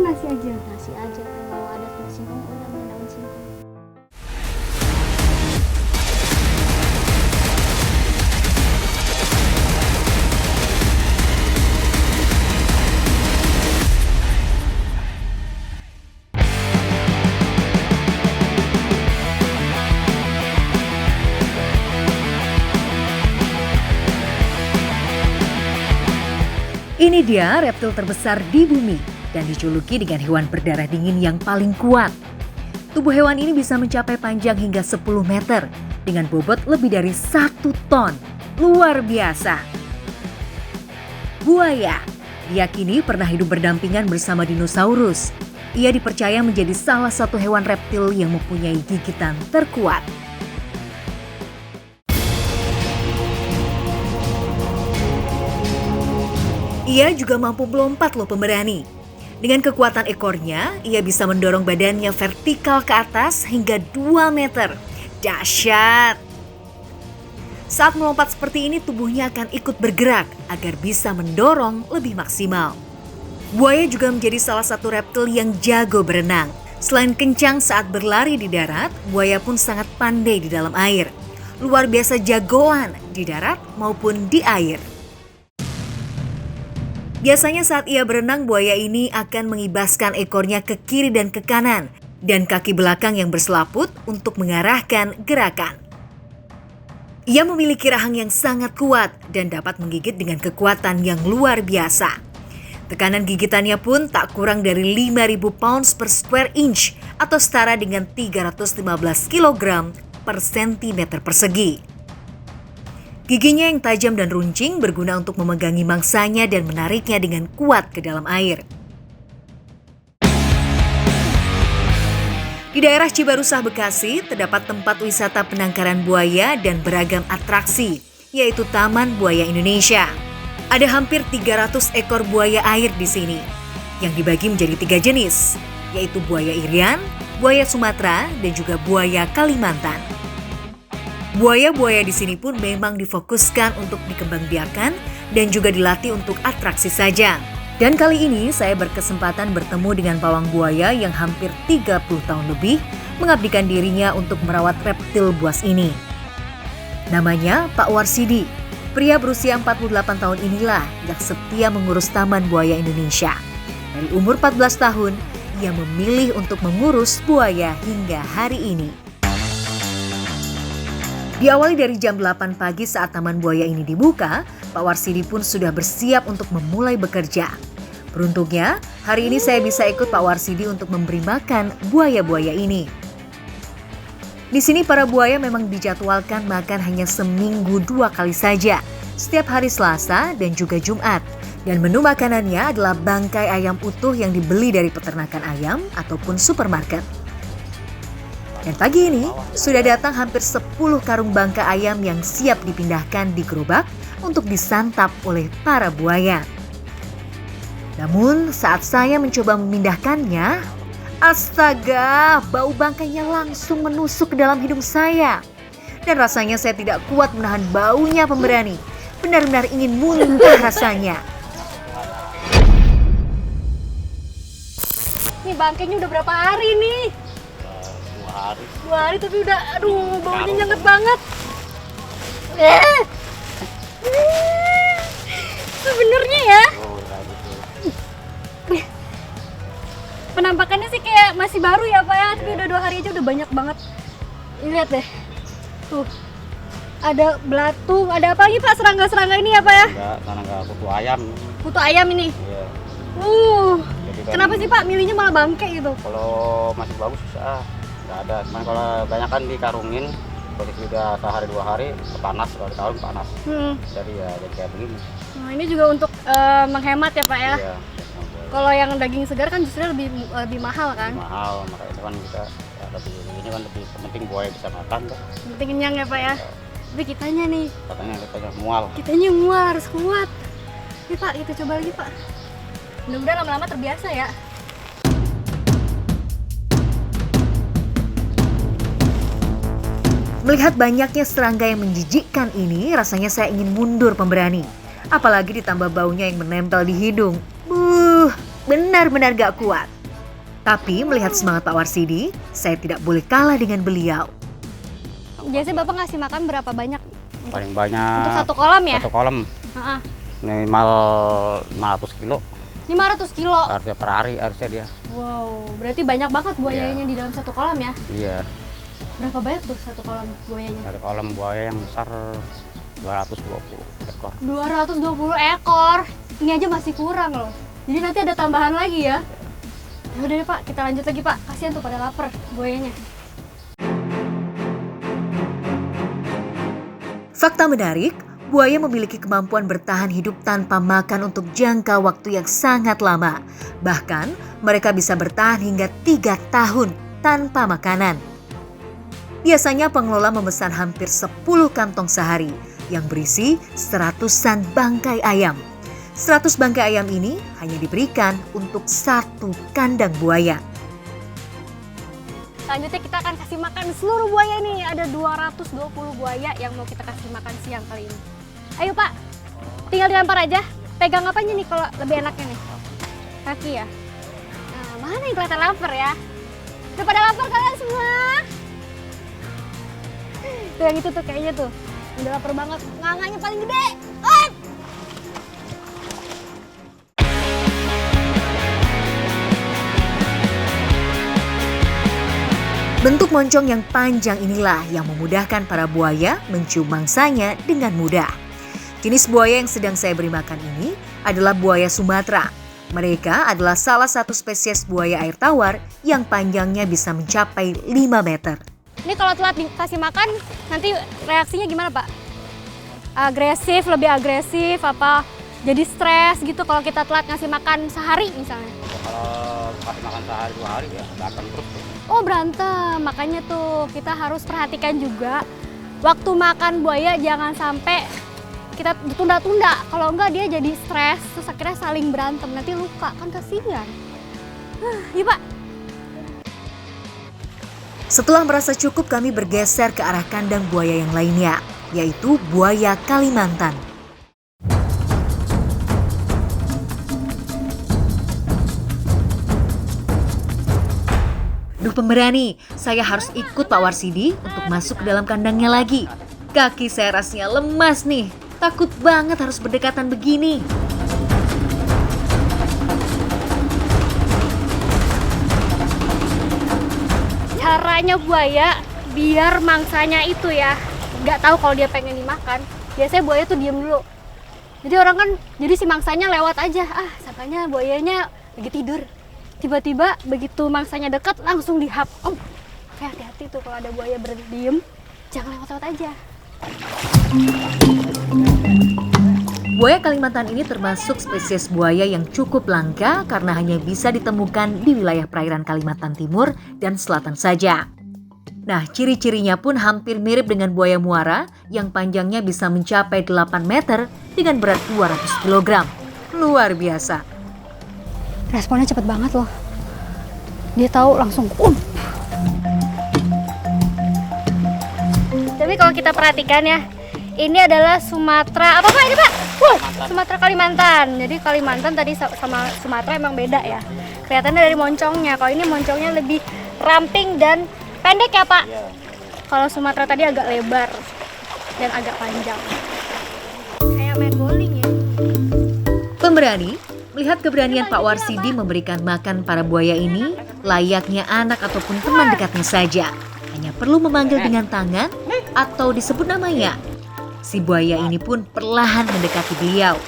masih aja. Masih aja kalau ada kena singkong udah mendaun singkong. Ini dia reptil terbesar di bumi dan dijuluki dengan hewan berdarah dingin yang paling kuat. Tubuh hewan ini bisa mencapai panjang hingga 10 meter dengan bobot lebih dari 1 ton. Luar biasa. Buaya diyakini pernah hidup berdampingan bersama dinosaurus. Ia dipercaya menjadi salah satu hewan reptil yang mempunyai gigitan terkuat. Ia juga mampu melompat loh pemberani. Dengan kekuatan ekornya, ia bisa mendorong badannya vertikal ke atas hingga 2 meter. Dahsyat! Saat melompat seperti ini, tubuhnya akan ikut bergerak agar bisa mendorong lebih maksimal. Buaya juga menjadi salah satu reptil yang jago berenang. Selain kencang saat berlari di darat, buaya pun sangat pandai di dalam air. Luar biasa jagoan di darat maupun di air. Biasanya saat ia berenang, buaya ini akan mengibaskan ekornya ke kiri dan ke kanan, dan kaki belakang yang berselaput untuk mengarahkan gerakan. Ia memiliki rahang yang sangat kuat dan dapat menggigit dengan kekuatan yang luar biasa. Tekanan gigitannya pun tak kurang dari 5.000 pounds per square inch atau setara dengan 315 kg per sentimeter persegi. Giginya yang tajam dan runcing berguna untuk memegangi mangsanya dan menariknya dengan kuat ke dalam air. Di daerah Cibarusah, Bekasi, terdapat tempat wisata penangkaran buaya dan beragam atraksi, yaitu Taman Buaya Indonesia. Ada hampir 300 ekor buaya air di sini, yang dibagi menjadi 3 jenis, yaitu buaya Irian, buaya Sumatera, dan juga buaya Kalimantan. Buaya-buaya di sini pun memang difokuskan untuk dikembangbiakan dan juga dilatih untuk atraksi saja. Dan kali ini saya berkesempatan bertemu dengan pawang buaya yang hampir 30 tahun lebih mengabdikan dirinya untuk merawat reptil buas ini. Namanya Pak Warsidi. Pria berusia 48 tahun inilah yang setia mengurus Taman Buaya Indonesia. Dari umur 14 tahun, ia memilih untuk mengurus buaya hingga hari ini. Diawali dari jam 8 pagi saat Taman Buaya ini dibuka, Pak Warsidi pun sudah bersiap untuk memulai bekerja. Beruntungnya, hari ini saya bisa ikut Pak Warsidi untuk memberi makan buaya-buaya ini. Di sini para buaya memang dijadwalkan makan hanya seminggu 2 kali saja, setiap hari Selasa dan juga Jumat. Dan menu makanannya adalah bangkai ayam utuh yang dibeli dari peternakan ayam ataupun supermarket. Dan pagi ini sudah datang hampir 10 karung bangkai ayam yang siap dipindahkan di gerobak untuk disantap oleh para buaya. Namun saat saya mencoba memindahkannya, astaga, bau bangkainya langsung menusuk ke dalam hidung saya. Dan rasanya saya tidak kuat menahan baunya pemberani. Benar-benar ingin muntah rasanya. Nih bangkainya udah berapa hari nih? 2 hari tapi udah, aduh baunya nyengat banget. Sebenarnya ya. Penampakannya sih kayak masih baru ya Pak ya, tapi udah 2 hari aja udah banyak banget. Ini lihat deh. Tuh. Ada belatung, ada apa lagi Pak? Serangga-serangga ini ya Pak ya? Serangga kutu ayam. Kutu ayam ini. Iya. Kenapa sih Pak milihnya malah bangkai gitu? Kalau masih bagus bisa. Nggak ada, cuman kalau banyak kan dikarungin, kalau sudah sehari 2 hari panas, kalau dikarung panas. Jadi ya jadi kayak begini. Nah, ini juga untuk menghemat ya Pak ya? Iya. Kalau yang daging segar kan justru lebih mahal kan? Lebih mahal, makanya itu kan kita ya, ini kan lebih penting buaya bisa makan tuh. Penting kenyang ya Pak ya? Tapi kitanya nih, Katanya mual. kitanya mual harus kuat. Nih Pak, kita coba lagi Pak. Mudah-mudahan lama-lama terbiasa ya. Melihat banyaknya serangga yang menjijikkan ini, rasanya saya ingin mundur pemberani. Apalagi ditambah baunya yang menempel di hidung. Benar-benar gak kuat. Tapi melihat semangat Pak Warsidi, saya tidak boleh kalah dengan beliau. Biasanya Bapak ngasih makan berapa banyak? Paling banyak Untuk satu kolam ya? satu kolam Heeh. minimal 500 kilo 500 kilo. harusnya per hari harusnya dia. Wow, berarti banyak banget buayanya di dalam satu kolam ya? Iya, Berapa banyak tuh satu kolam buayanya? dari kolam buaya yang besar 220 ekor. 220 ekor. Ini aja masih kurang loh. Jadi nanti ada tambahan lagi ya? Ya udah deh Pak, kita lanjut lagi Pak. Kasihan tuh pada lapar buayanya. Fakta menarik, buaya memiliki kemampuan bertahan hidup tanpa makan untuk jangka waktu yang sangat lama. Bahkan, mereka bisa bertahan hingga 3 tahun tanpa makanan. Biasanya pengelola memesan hampir 10 kantong sehari yang berisi 100-an bangkai ayam. 100 bangkai ayam ini hanya diberikan untuk 1 kandang buaya. Selanjutnya kita akan kasih makan seluruh buaya nih. Ada 220 buaya yang mau kita kasih makan siang kali ini. Ayo Pak, tinggal dilempar aja. Pegang apanya nih kalau lebih enaknya nih? Kaki ya? Nah, mana yang kelihatan lapar ya? Udah pada lapar kalian semua? Tuh yang itu tuh kayaknya tuh. Udah lapar banget. Nganganya paling gede. Oi! Bentuk moncong yang panjang inilah yang memudahkan para buaya mencium mangsanya dengan mudah. Jenis buaya yang sedang saya beri makan ini adalah buaya Sumatera. Mereka adalah salah satu spesies buaya air tawar yang panjangnya bisa mencapai 5 meter. Ini kalau telat dikasih makan, nanti reaksinya gimana Pak? Agresif, lebih agresif, apa jadi stres gitu kalau kita telat ngasih makan sehari misalnya? Kalau kasih makan sehari 2 hari ya berantem terus tuh. Oh berantem, makanya tuh kita harus perhatikan juga waktu makan buaya jangan sampai kita tunda-tunda. Kalau enggak dia jadi stres, terus akhirnya saling berantem, nanti luka, kan kasihan. Iya Pak. Setelah merasa cukup, kami bergeser ke arah kandang buaya yang lainnya, yaitu buaya Kalimantan. Duh pemberani, saya harus ikut Pak Warsidi untuk masuk ke dalam kandangnya lagi. Kaki saya rasanya lemas nih, takut banget harus berdekatan begini. Caranya buaya biar mangsanya itu ya nggak tahu kalau dia pengen dimakan. Biasanya buaya tuh diem dulu. Jadi orang kan, jadi si mangsanya lewat aja. Sangkanya buayanya lagi tidur. Tiba-tiba begitu mangsanya dekat langsung dihap. Hati-hati tuh kalau ada buaya berdiem, jangan lewat-lewat aja. Buaya Kalimantan ini termasuk spesies buaya yang cukup langka karena hanya bisa ditemukan di wilayah perairan Kalimantan Timur dan Selatan saja. Nah, ciri-cirinya pun hampir mirip dengan buaya muara yang panjangnya bisa mencapai 8 meter dengan berat 200 kg. Luar biasa. Responnya cepet banget loh. Dia tahu langsung. Tapi kalau kita perhatikan ya, ini adalah Sumatera. Apa Pak ini Pak? Sumatera Kalimantan. Jadi Kalimantan tadi sama Sumatera emang beda ya. Kelihatannya dari moncongnya. Kalau ini moncongnya lebih ramping dan pendek ya Pak. Iya. Kalau Sumatera tadi agak lebar dan agak panjang. Kayak main bowling ya. Pemberani, melihat keberanian Pak Warsidi memberikan makan para buaya ini, layaknya anak ataupun teman dekatnya saja. Hanya perlu memanggil dengan tangan atau disebut namanya. Si buaya ini pun perlahan mendekati beliau.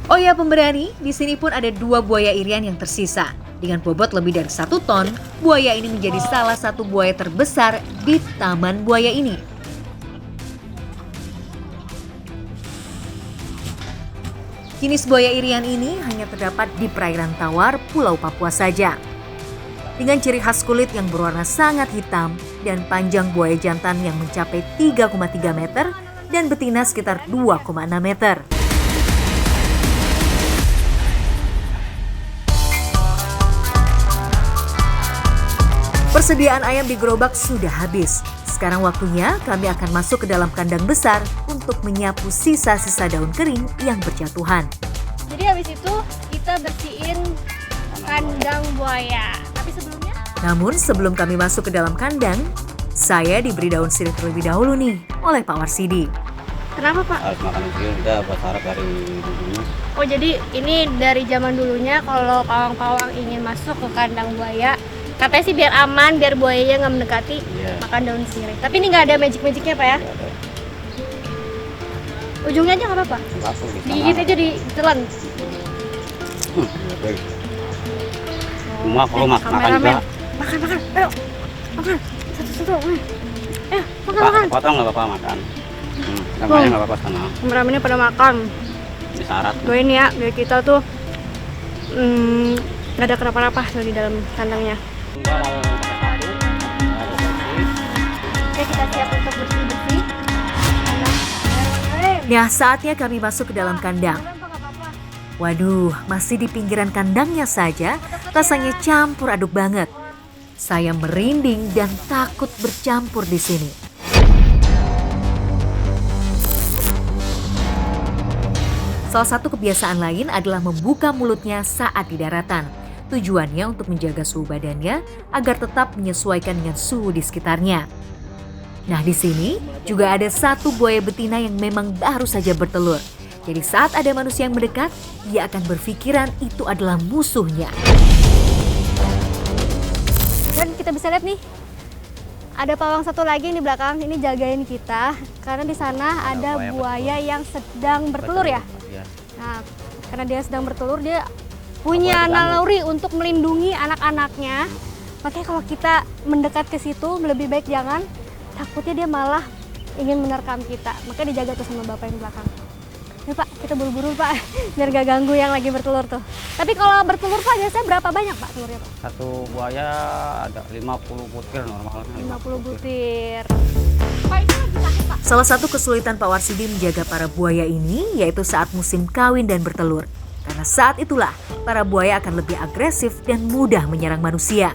Oh ya pemberani, di sini pun ada 2 buaya irian yang tersisa. Dengan bobot lebih dari 1 ton, buaya ini menjadi salah satu buaya terbesar di Taman Buaya ini. Jenis buaya irian ini hanya terdapat di perairan tawar Pulau Papua saja. Dengan ciri khas kulit yang berwarna sangat hitam dan panjang buaya jantan yang mencapai 3,3 meter dan betina sekitar 2,6 meter. Persediaan ayam di gerobak sudah habis. Sekarang waktunya kami akan masuk ke dalam kandang besar untuk menyapu sisa-sisa daun kering yang berjatuhan. Jadi habis itu kita bersihin kandang buaya. Tapi sebelumnya Namun sebelum kami masuk ke dalam kandang, saya diberi daun sirih terlebih dahulu nih oleh Pak Warsidi. kenapa Pak? Harus makan itu udah buat sarap dari dulunya. Oh jadi ini dari zaman dulunya kalau pawang-pawang ingin masuk ke kandang buaya, katanya sih biar aman, biar buayanya nggak mendekati, Iya. makan daun sirih. Tapi ini nggak ada magic-magicnya Pak ya? Nggak ada. Ujungnya aja nggak apa-apa? Langsung di Digigit aja, ditelan. Semua kalau makan juga. Kameramen. Makan, ayo. Makan, satu-satu. Ayo, makan. Potong nggak apa-apa makan. Namanya nggak apa-apa sana. Kameramennya pada makan. Ini syarat. Doain ya, biar kita tuh nggak ada kenapa-napa tuh di dalam kandangnya. Enggak mau pakai satu. Harus bersih. Oke, kita siap untuk bersih-bersih. Nah, saatnya kami masuk ke dalam kandang. Waduh, masih di pinggiran kandangnya saja, rasanya campur aduk banget. Saya merinding dan takut bercampur di sini. Salah satu kebiasaan lain adalah membuka mulutnya saat di daratan. Tujuannya untuk menjaga suhu badannya agar tetap menyesuaikan dengan suhu di sekitarnya. Nah, di sini juga ada satu buaya betina yang memang baru saja bertelur. Jadi saat ada manusia yang mendekat, dia akan berpikiran itu adalah musuhnya. Dan kita bisa lihat nih, ada pawang satu lagi yang di belakang, ini jagain kita. Karena di sana ada buaya yang sedang bertelur ya. Iya. Nah, karena dia sedang bertelur, dia punya naluri untuk melindungi anak-anaknya. Makanya kalau kita mendekat ke situ, lebih baik jangan. Takutnya dia malah ingin menerkam kita. Makanya dijaga tuh sama bapak yang di belakang. Ya Pak, kita buru-buru Pak, biar gak ganggu yang lagi bertelur tuh. Tapi kalau bertelur Pak, biasanya berapa banyak Pak telurnya Pak? Satu buaya ada 50 butir normalnya. 50 butir. Pak, itu lagi sakit Pak? Salah satu kesulitan Pak Warsidi menjaga para buaya ini yaitu saat musim kawin dan bertelur. Karena saat itulah para buaya akan lebih agresif dan mudah menyerang manusia.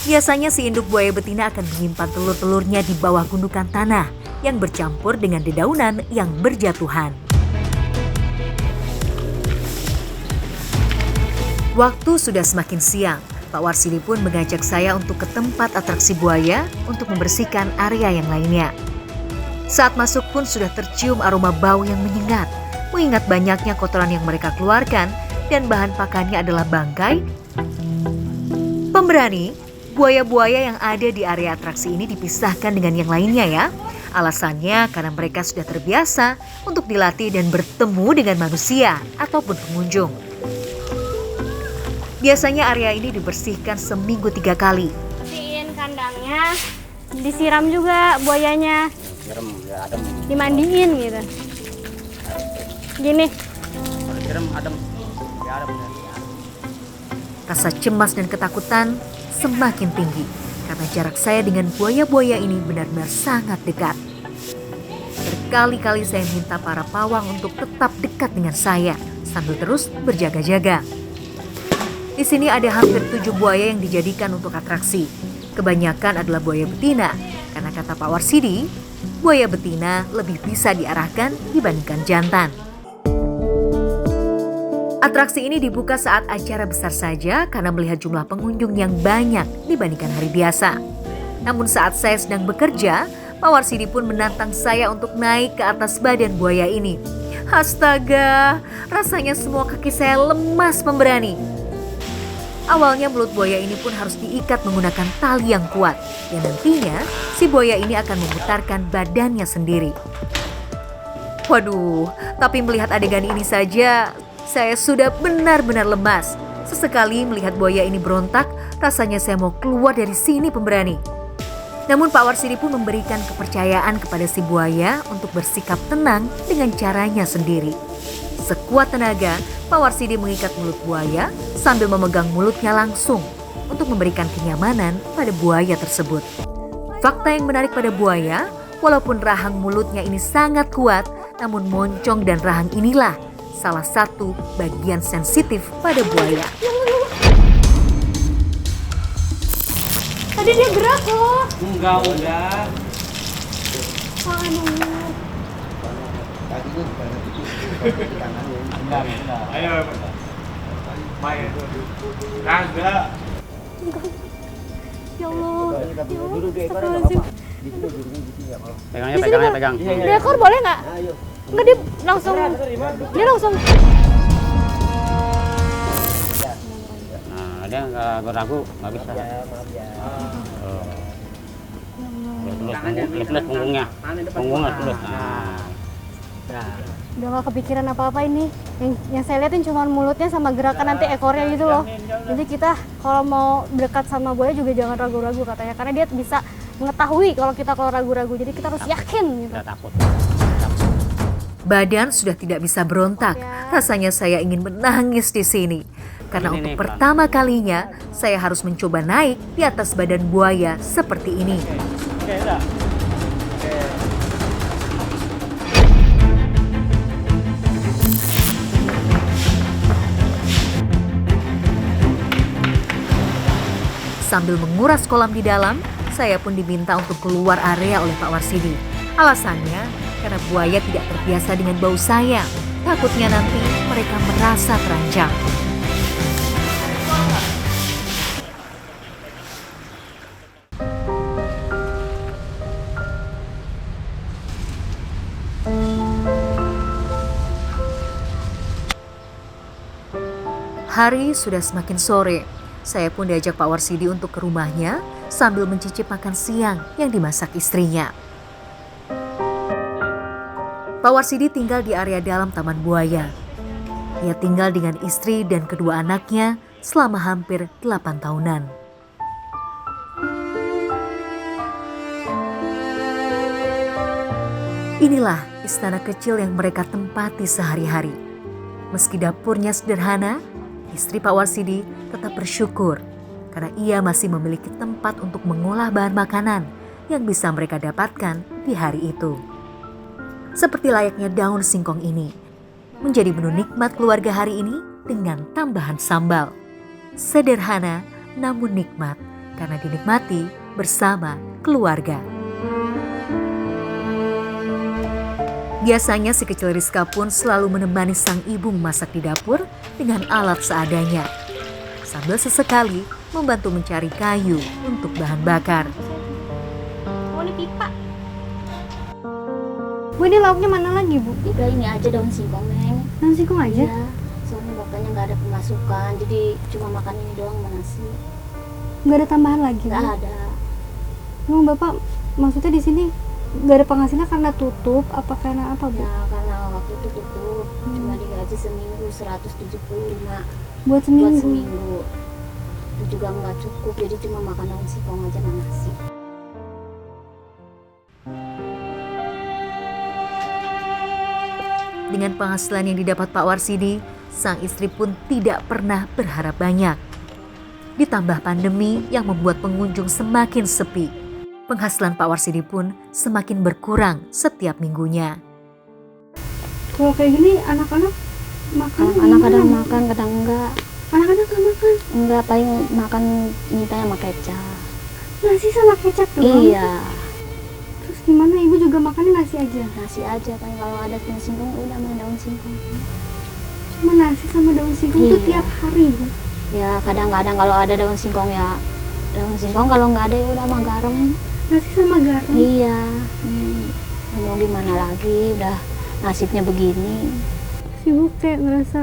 Biasanya si induk buaya betina akan menyimpan telur-telurnya di bawah gundukan tanah yang bercampur dengan dedaunan yang berjatuhan. Waktu sudah semakin siang, Pak Warsidi pun mengajak saya untuk ke tempat atraksi buaya untuk membersihkan area yang lainnya. Saat masuk pun sudah tercium aroma bau yang menyengat, mengingat banyaknya kotoran yang mereka keluarkan dan bahan pakannya adalah bangkai. Pemberani, buaya-buaya yang ada di area atraksi ini dipisahkan dengan yang lainnya ya. Alasannya karena mereka sudah terbiasa untuk dilatih dan bertemu dengan manusia ataupun pengunjung. Biasanya area ini dibersihkan seminggu 3 kali. Bersihin kandangnya, disiram juga buayanya, Siram ya adem. dimandiin gitu. Gini, Kalau siram adem. Ya adem. Rasa cemas dan ketakutan semakin tinggi karena jarak saya dengan buaya-buaya ini benar-benar sangat dekat. Berkali-kali saya minta para pawang untuk tetap dekat dengan saya sambil terus berjaga-jaga. Di sini ada hampir 7 buaya yang dijadikan untuk atraksi. Kebanyakan adalah buaya betina karena kata Pak Warsidi, buaya betina lebih bisa diarahkan dibandingkan jantan. Atraksi ini dibuka saat acara besar saja karena melihat jumlah pengunjung yang banyak dibandingkan hari biasa. Namun saat saya sedang bekerja, Pak Warsidi pun menantang saya untuk naik ke atas badan buaya ini. Astaga, rasanya semua kaki saya lemas pemberani. Awalnya mulut buaya ini pun harus diikat menggunakan tali yang kuat. Dan nantinya si buaya ini akan memutarkan badannya sendiri. Waduh, tapi melihat adegan ini saja, saya sudah benar-benar lemas. Sesekali melihat buaya ini berontak, rasanya saya mau keluar dari sini pemberani. Namun Pak Warsidi pun memberikan kepercayaan kepada si buaya untuk bersikap tenang dengan caranya sendiri. Sekuat tenaga, Pak Warsidi mengikat mulut buaya sambil memegang mulutnya langsung untuk memberikan kenyamanan pada buaya tersebut. Fakta yang menarik pada buaya, walaupun rahang mulutnya ini sangat kuat, namun moncong dan rahang inilah salah satu bagian sensitif pada buaya. tadi dia gerak loh. Enggak udah. Aduh. Tadi Ayo. Main. Kagak. Ya Allah. Duduk di ekor Astagfirullahaladzim. Pegangnya, pegangnya, pegang. Di ekor boleh nggak? Nggak, dia langsung. Nah, dia nggak beragu, nggak bisa. Oh. Tulus punggungnya, tulus. Nah, Udah nggak kepikiran apa-apa ini. Yang saya liatin cuma mulutnya sama gerakan nanti ekornya gitu loh. Jadi kita kalau mau dekat sama buaya juga jangan ragu-ragu katanya, karena dia bisa mengetahui kalau ragu-ragu. Jadi kita harus yakin gitu. udah takut. Badan sudah tidak bisa berontak. Rasanya saya ingin menangis di sini. Karena Ini untuk nih, pertama kalinya, saya harus mencoba naik di atas badan buaya seperti ini. Oke, udah. Sambil menguras kolam di dalam, saya pun diminta untuk keluar area oleh Pak Warsidi. Alasannya, karena buaya tidak terbiasa dengan bau saya. Takutnya nanti mereka merasa terancam. Hari sudah semakin sore. Saya pun diajak Pak Warsidi untuk ke rumahnya sambil mencicip makan siang yang dimasak istrinya. Pak Warsidi tinggal di area dalam Taman Buaya. Ia tinggal dengan istri dan kedua anaknya selama hampir 8 tahunan. Inilah istana kecil yang mereka tempati sehari-hari. Meski dapurnya sederhana, istri Pak Warsidi tetap bersyukur karena ia masih memiliki tempat untuk mengolah bahan makanan yang bisa mereka dapatkan di hari itu. Seperti layaknya daun singkong ini, menjadi menu nikmat keluarga hari ini dengan tambahan sambal. Sederhana namun nikmat karena dinikmati bersama keluarga. Biasanya si kecil Rizka pun selalu menemani sang ibu memasak di dapur dengan alat seadanya, sambil sesekali membantu mencari kayu untuk bahan bakar. Oh, ini pipa. Bu, ini lauknya mana lagi, Bu? Udah ini aja daun singkong, Neng. Daun singkong aja? Iya, soalnya bapaknya nggak ada pemasukan, jadi cuma makan ini doang sama nasi. Nggak ada tambahan lagi, Nggak Bu? ada. Emang Bapak maksudnya di sini nggak ada penghasilan karena tutup? Apa karena apa, Bu? Ya karena waktu itu tutup, cuma digaji seminggu 175 Buat seminggu? buat seminggu. Itu juga nggak cukup, jadi cuma makan daun singkong aja sama nasi. Dengan penghasilan yang didapat Pak Warsidi, sang istri pun tidak pernah berharap banyak. Ditambah pandemi yang membuat pengunjung semakin sepi, penghasilan Pak Warsidi pun semakin berkurang setiap minggunya. Kalau kayak gini anak-anak makan? Anak-anak kadang gimana? makan, kadang enggak. Anak-anak nggak makan? Enggak, paling makan mintanya sama kecap. Nasi sama kecap doang? Iya, Terus gimana? Ibu juga makannya nasi aja? nasi aja. Paling kalau ada daun singkong, udah main daun singkong. Cuma nasi sama daun singkong itu Iya. tiap hari, Bu? Ya kadang-kadang kalau ada daun singkong ya daun singkong, kalau nggak ada ya udah sama garam. Nasi sama garam? Iya, mau gimana lagi, udah nasibnya begini. Si Bu kayak ngerasa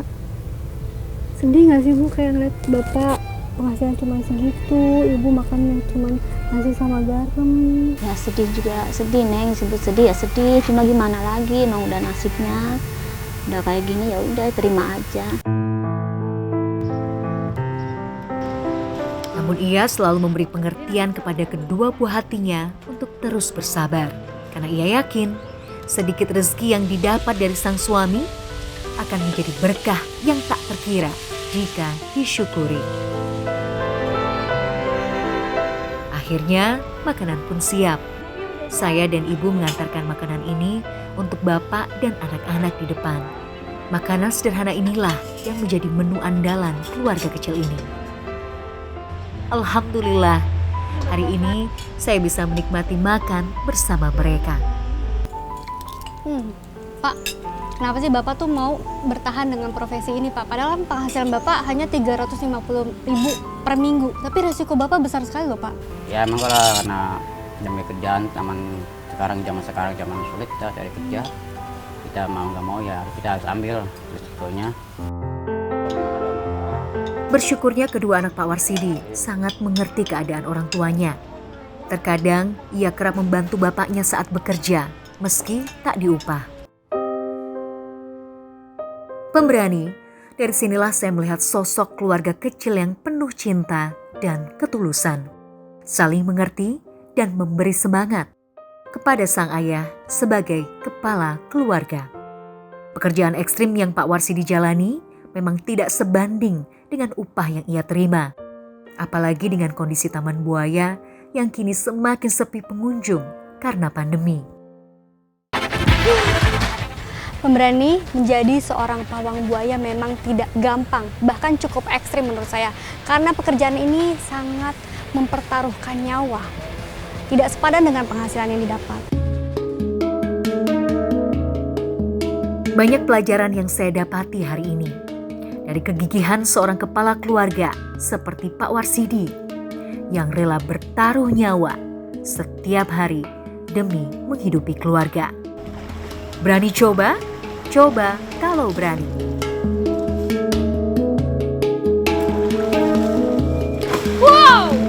sedih nggak sih, Bu, kayak ngeliat Bapak penghasilan cuma segitu, Ibu makan cuma nasi sama garam? Ya sedih juga, sedih Neng, sebut sedih ya sedih, cuma gimana lagi, emang udah nasibnya udah kayak gini, ya udah terima aja. Namun ia selalu memberi pengertian kepada kedua buah hatinya untuk terus bersabar. Karena ia yakin sedikit rezeki yang didapat dari sang suami akan menjadi berkah yang tak terkira jika disyukuri. Akhirnya makanan pun siap. Saya dan ibu mengantarkan makanan ini untuk bapak dan anak-anak di depan. Makanan sederhana inilah yang menjadi menu andalan keluarga kecil ini. Alhamdulillah, hari ini saya bisa menikmati makan bersama mereka. Pak, kenapa sih Bapak tuh mau bertahan dengan profesi ini Pak? Padahal kan penghasilan Bapak hanya 350.000 per minggu, tapi resiko Bapak besar sekali loh Pak. Ya emang kalau karena demi kerjaan zaman sekarang zaman sulit kita cari kerja, kita mau nggak mau ya kita harus ambil risikonya. Bersyukurnya kedua anak Pak Warsidi sangat mengerti keadaan orang tuanya. Terkadang ia kerap membantu bapaknya saat bekerja, meski tak diupah. Pemberani, dari sinilah saya melihat sosok keluarga kecil yang penuh cinta dan ketulusan. Saling mengerti dan memberi semangat kepada sang ayah sebagai kepala keluarga. Pekerjaan ekstrim yang Pak Warsidi jalani memang tidak sebanding dengan upah yang ia terima. Apalagi dengan kondisi Taman Buaya yang kini semakin sepi pengunjung karena pandemi. Pemberani menjadi seorang pawang buaya memang tidak gampang, bahkan cukup ekstrim menurut saya. Karena pekerjaan ini sangat mempertaruhkan nyawa. Tidak sepadan dengan penghasilan yang didapat. Banyak pelajaran yang saya dapati hari ini. Dari kegigihan seorang kepala keluarga seperti Pak Warsidi yang rela bertaruh nyawa setiap hari demi menghidupi keluarga. Berani coba? Coba kalau berani. Wow!